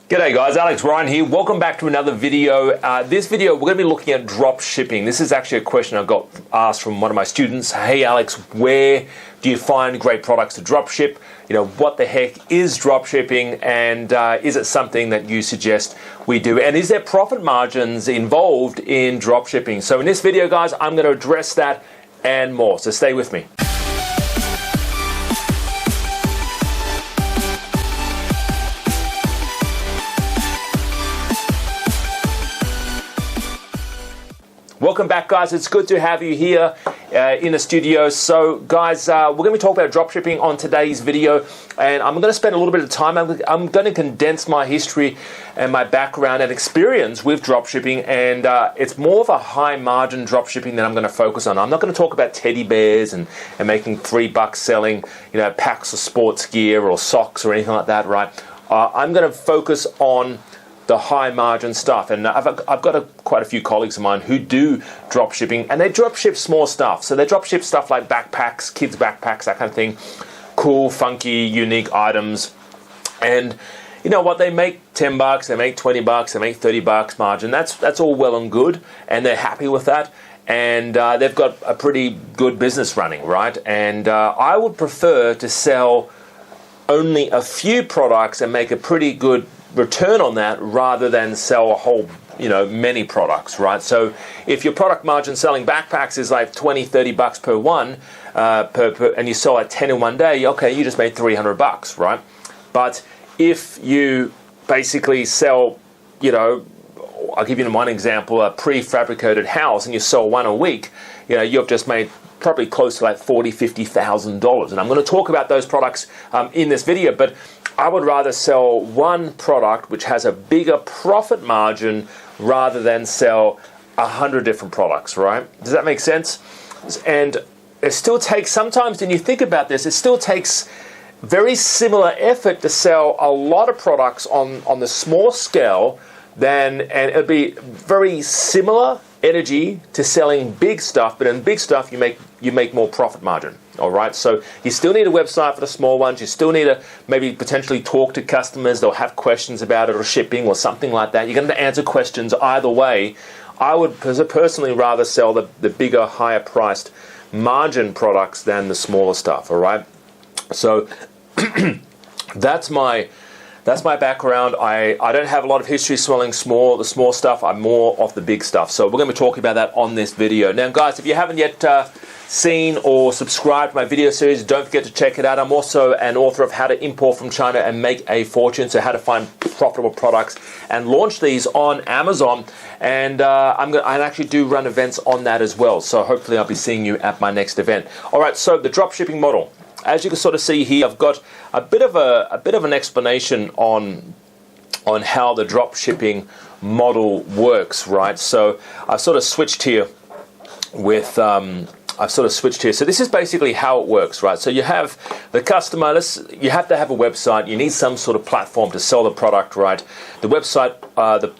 G'day guys, Alex Ryan here. Welcome back to another video. This video, we're going to be looking at drop shipping. This is actually a question I got asked from one of my students. Hey Alex, where do you find great products to drop ship? You know, what the heck is drop shipping, and is it something that you suggest we do? And is there profit margins involved in drop shipping? So in this video, guys, I'm going to address that and more. So stay with me. Welcome back, guys. It's good to have you here in the studio. So, guys, we're going to be talking about dropshipping on today's video, and I'm going to spend a little bit of time. I'm going to condense my history and my background and experience with dropshipping, and it's more of a high-margin dropshipping that I'm going to focus on. I'm not going to talk about teddy bears and making $3 selling, you know, packs of sports gear or socks or anything like that, right? I'm going to focus on the high margin stuff, and I've got quite a few colleagues of mine who do drop shipping, and they drop ship small stuff. So they drop ship stuff like backpacks, kids backpacks, that kind of thing, cool, funky, unique items. And you know what, they make $10, they make $20, they make $30 margin. That's all well and good, and they're happy with that, and they've got a pretty good business running, right? And I would prefer to sell only a few products and make a pretty good return on that rather than sell a whole, many products, right? So if your product margin selling backpacks is like $20-30 per one, and you sell like 10 in one day, okay, you just made $300, right? But if you basically sell, I'll give you one example, a prefabricated house, and you sell one a week, you've just made probably close to like $40,000-50,000. And I'm going to talk about those products in this video, but I would rather sell one product which has a bigger profit margin rather than sell 100 different products, right? Does that make sense? And it still takes, sometimes when you think about this, it still takes very similar effort to sell a lot of products on the small scale and it'd be very similar energy to selling big stuff, but in big stuff you make more profit margin. All right, so you still need a website for the small ones. You still need to maybe potentially talk to customers. They'll have questions about it or shipping or something like that. You're going to answer questions either way. I would personally rather sell the bigger, higher priced margin products than the smaller stuff. All right, so that's my background. I don't have a lot of history selling the small stuff. I'm more of the big stuff. So we're going to be talking about that on this video. Now, guys, if you haven't yet seen or subscribed to my video series, don't forget to check it out. I'm also an author of How to Import from China and Make a Fortune, so how to find profitable products and launch these on Amazon. And I actually do run events on that as well. So hopefully I'll be seeing you at my next event. All right, so the drop shipping model. As you can sort of see here, I've got a bit of an explanation on how the drop shipping model works, right? So I've sort of switched here with So this is basically how it works, right? So you have the customer, you have to have a website, you need some sort of platform to sell the product, right? The website,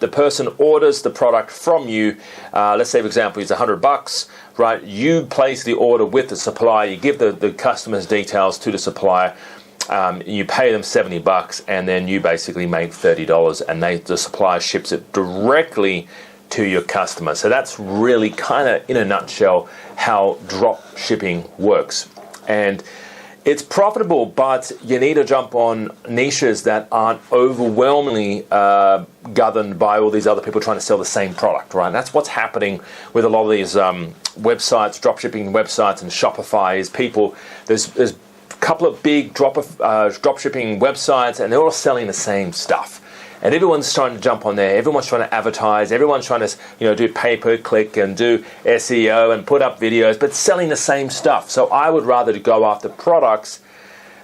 the person orders the product from you, let's say for example it's $100, right? You place the order with the supplier, you give the customer's details to the supplier, you pay them $70, and then you basically make $30, and the supplier ships it directly to your customer. So that's really kind of in a nutshell how drop shipping works. And it's profitable, but you need to jump on niches that aren't overwhelmingly governed by all these other people trying to sell the same product, right? And that's what's happening with a lot of these websites, drop shipping websites and Shopify is there's a couple of big drop shipping websites, and they're all selling the same stuff. And everyone's trying to jump on there. Everyone's trying to advertise. Everyone's trying to, do pay-per-click and do SEO and put up videos, but selling the same stuff. So I would rather go after products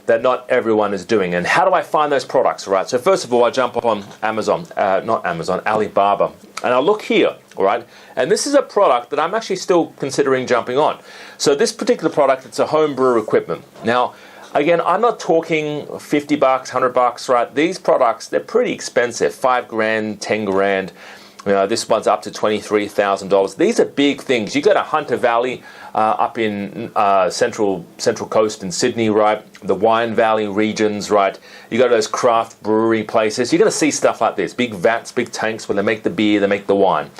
that not everyone is doing. And how do I find those products, right? So first of all, I jump up on Alibaba, and I'll look here, all right? And this is a product that I'm actually still considering jumping on. So this particular product, it's a home brewer equipment. Now, again, I'm not talking $50, $100, right? These products, they're pretty expensive, $5 grand, $10 grand. This one's up to $23,000. These are big things. You go to Hunter Valley up in Central Coast in Sydney, right? The Wine Valley regions, right? You go to those craft brewery places. You're going to see stuff like this. Big vats, big tanks where they make the beer, they make the wine,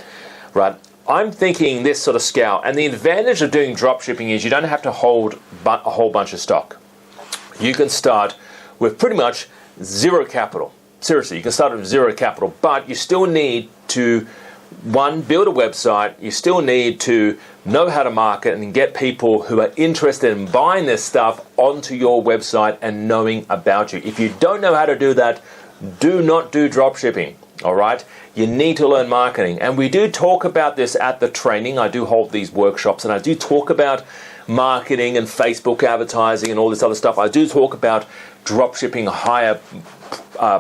right? I'm thinking this sort of scale. And the advantage of doing drop shipping is you don't have to hold a whole bunch of stock. You can start with pretty much zero capital. Seriously, you can start with zero capital, but you still need to, one, build a website. You still need to know how to market and get people who are interested in buying this stuff onto your website and knowing about you. If you don't know how to do that, do not do drop shipping, all right? You need to learn marketing. And we do talk about this at the training. I do hold these workshops, and I do talk about marketing and Facebook advertising and all this other stuff. I do talk about drop shipping higher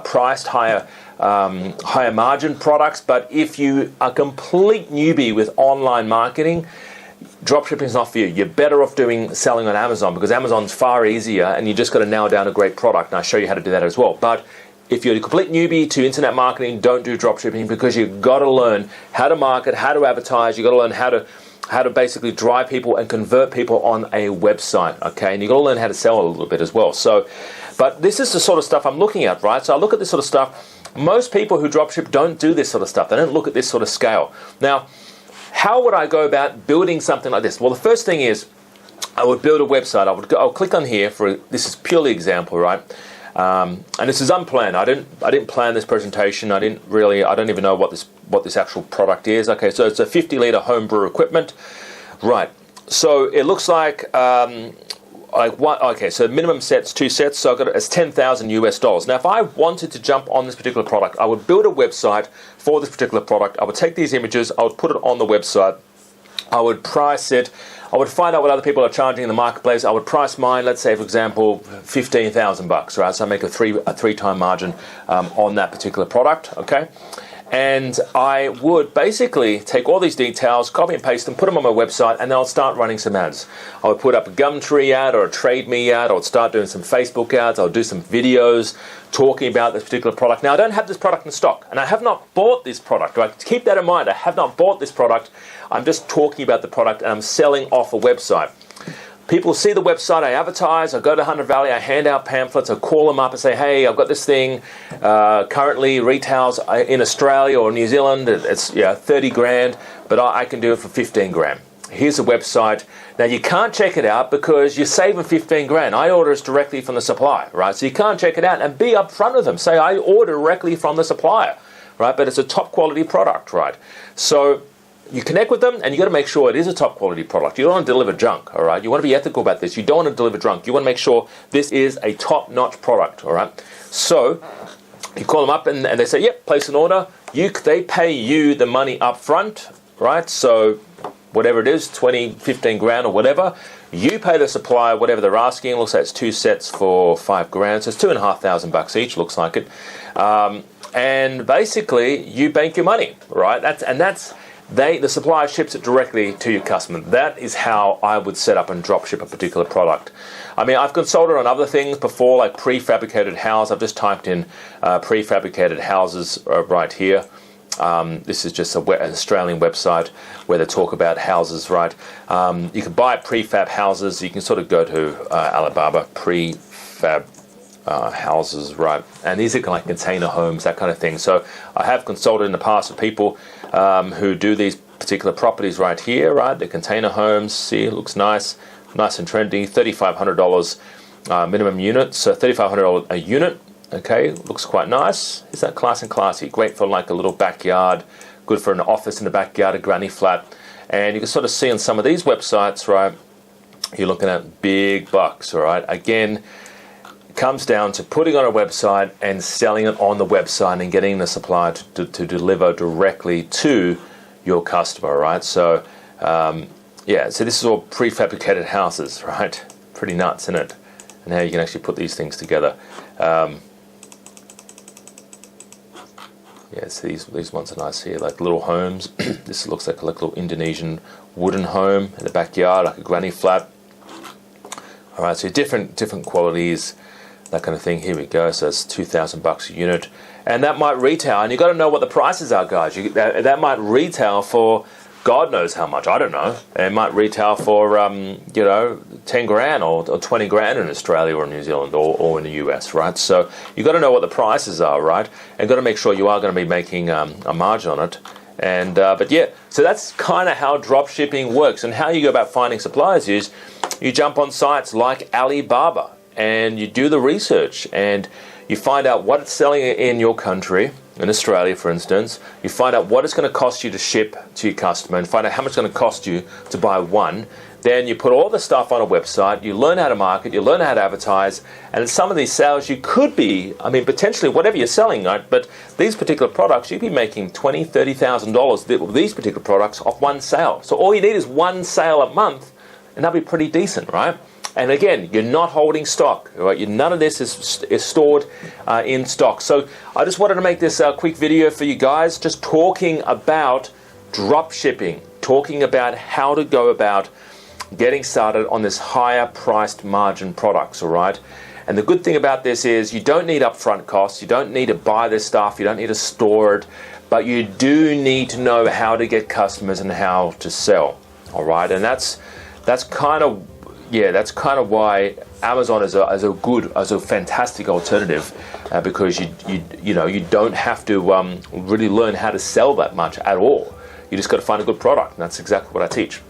priced, higher margin products. But if you are a complete newbie with online marketing, dropshipping is not for you. You're better off selling on Amazon, because Amazon's far easier and you just got to nail down a great product. And I'll show you how to do that as well. But if you're a complete newbie to internet marketing, don't do dropshipping, because you've got to learn how to market, how to advertise. You've got to learn how to basically drive people and convert people on a website, okay? And you've got to learn how to sell a little bit as well. So, but this is the sort of stuff I'm looking at, right? So I look at this sort of stuff. Most people who dropship don't do this sort of stuff. They don't look at this sort of scale. Now, how would I go about building something like this? Well, the first thing is I would build a website. I'll click on here this is purely example, right? And this is unplanned. I didn't plan this presentation. I don't even know what this actual product is. Okay, so it's a 50-liter homebrew equipment, right? So it looks like one. Okay, so minimum sets, 2 sets. So I've got it's $10,000 Now, if I wanted to jump on this particular product, I would build a website for this particular product. I would take these images. I would put it on the website. I would price it. I would find out what other people are charging in the marketplace. I would price mine, let's say, for example, $15,000, right? So I make a three-time margin on that particular product, okay? And I would basically take all these details, copy and paste them, put them on my website, and then I'll start running some ads. I would put up a Gumtree ad or a Trade Me ad. I would start doing some Facebook ads. I'll do some videos talking about this particular product. Now, I don't have this product in stock, and I have not bought this product, right? Keep that in mind. I have not bought this product. I'm just talking about the product, and I'm selling off a website. People see the website, I advertise, I go to Hunter Valley, I hand out pamphlets, I call them up and say, hey, I've got this thing, currently retails in Australia or New Zealand, it's 30 grand, but I can do it for 15 grand. Here's the website. Now, you can't check it out because you're saving 15 grand. I order it directly from the supplier, right? So you can't check it out, and be upfront with them. Say, I order directly from the supplier, right? But it's a top quality product, right? So you connect with them, and you got to make sure it is a top quality product. You don't want to deliver junk, all right? You want to be ethical about this. You don't want to deliver junk. You want to make sure this is a top-notch product, all right? So you call them up, and they say, yep, place an order. They pay you the money up front, right? So whatever it is, 20, 15 grand or whatever, you pay the supplier whatever they're asking. It looks like it's 2 sets for 5 grand, so it's $2,500 each, looks like it. And basically, you bank your money, right? The supplier ships it directly to your customer. That is how I would set up and drop ship a particular product. I mean, I've consulted on other things before, like prefabricated house. I've just typed in prefabricated houses right here. This is just an Australian website where they talk about houses, right? You can buy prefab houses. You can sort of go to Alibaba, prefab houses, right? And these are kind of like container homes, that kind of thing. So I have consulted in the past with people who do these particular properties right here, right? The container homes, see, it looks nice and trendy. $3,500 minimum unit, so $3,500 a unit. Okay, looks quite nice. Is that class and classy? Great for like a little backyard, good for an office in the backyard, a granny flat. And you can sort of see on some of these websites, right, you're looking at big bucks, all right? Again, it comes down to putting on a website and selling it on the website and getting the supplier to deliver directly to your customer, right? So, so this is all prefabricated houses, right? Pretty nuts, isn't it? And how you can actually put these things together. So these ones are nice here, like little homes. This looks like a little Indonesian wooden home in the backyard, like a granny flat. All right, so different qualities. that kind of thing. Here we go. So it's $2,000 a unit, and that might retail. And you got to know what the prices are, guys. That might retail for God knows how much. I don't know. It might retail for 10 grand or 20 grand in Australia or New Zealand or in the US, right? So you got to know what the prices are, right? And got to make sure you are going to be making a margin on it. And but yeah, so that's kind of how drop shipping works. And how you go about finding suppliers is you jump on sites like Alibaba and you do the research and you find out what it's selling in your country, in Australia for instance. You find out what it's going to cost you to ship to your customer and find out how much it's going to cost you to buy one. Then you put all the stuff on a website, you learn how to market, you learn how to advertise, and in some of these sales you could be, potentially whatever you're selling, right? But these particular products, you'd be making $20,000, $30,000 with these particular products off one sale. So all you need is one sale a month, and that'll be pretty decent, right? And again, you're not holding stock, right? None of this is stored in stock. So I just wanted to make this quick video for you guys, just talking about drop shipping, talking about how to go about getting started on this higher priced margin products, all right? And the good thing about this is you don't need upfront costs, you don't need to buy this stuff, you don't need to store it, but you do need to know how to get customers and how to sell, all right? And that's kind of why Amazon is a fantastic alternative because you don't have to really learn how to sell that much at all. You just got to find a good product, and that's exactly what I teach.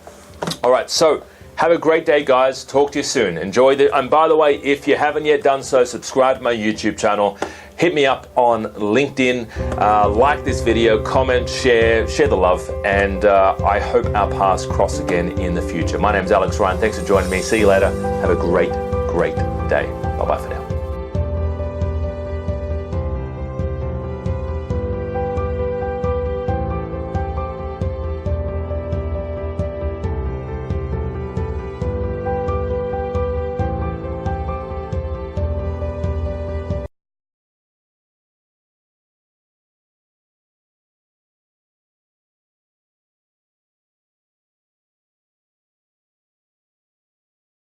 All right, so have a great day, guys. Talk to you soon. Enjoy and by the way, if you haven't yet done so, subscribe to my YouTube channel. Hit me up on LinkedIn. Like this video, comment, share the love, and I hope our paths cross again in the future. My name's Alex Ryan. Thanks for joining me. See you later. Have a great day. Bye-bye for now.